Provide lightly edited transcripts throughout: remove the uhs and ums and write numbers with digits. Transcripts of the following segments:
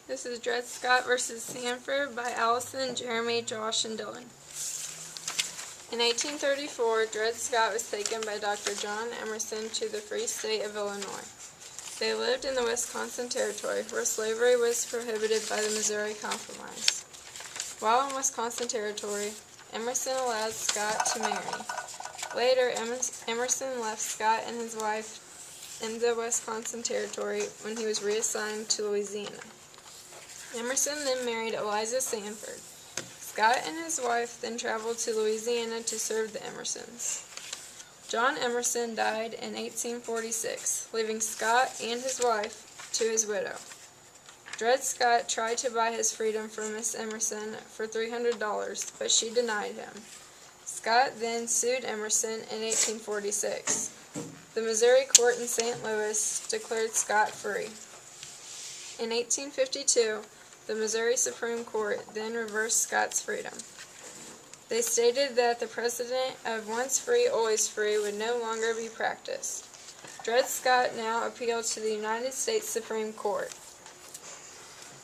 This is Dred Scott versus Sanford by Allison, Jeremy, Josh, and Dylan. In 1834, Dred Scott was taken by Dr. John Emerson to the Free State of Illinois. They lived in the Wisconsin Territory, where slavery was prohibited by the Missouri Compromise. While in Wisconsin Territory, Emerson allowed Scott to marry. Later, Emerson left Scott and his wife in the Wisconsin Territory when he was reassigned to Louisiana. Emerson then married Eliza Sanford. Scott and his wife then traveled to Louisiana to serve the Emersons. John Emerson died in 1846, leaving Scott and his wife to his widow. Dred Scott tried to buy his freedom from Miss Emerson for $300, but she denied him. Scott then sued Emerson in 1846. The Missouri court in St. Louis declared Scott free. In 1852, the Missouri Supreme Court then reversed Scott's freedom. They stated that the precedent of once free, always free would no longer be practiced. Dred Scott now appealed to the United States Supreme Court.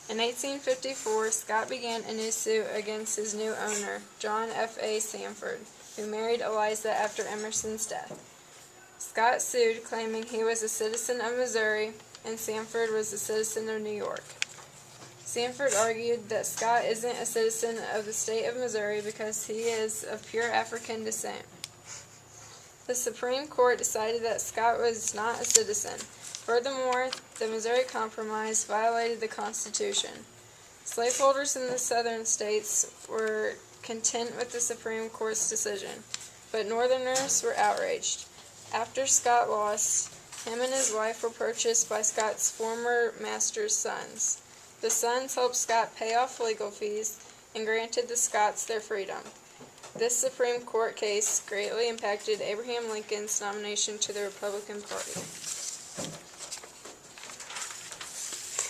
In 1854, Scott began a new suit against his new owner, John F.A. Sanford, who married Eliza after Emerson's death. Scott sued, claiming he was a citizen of Missouri and Sanford was a citizen of New York. Sanford argued that Scott isn't a citizen of the state of Missouri because he is of pure African descent. The Supreme Court decided that Scott was not a citizen. Furthermore, the Missouri Compromise violated the Constitution. Slaveholders in the southern states were content with the Supreme Court's decision, but Northerners were outraged. After Scott lost, him and his wife were purchased by Scott's former master's sons. The sons helped Scott pay off legal fees and granted the Scotts their freedom. This Supreme Court case greatly impacted Abraham Lincoln's nomination to the Republican Party.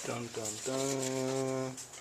Dun dun dun.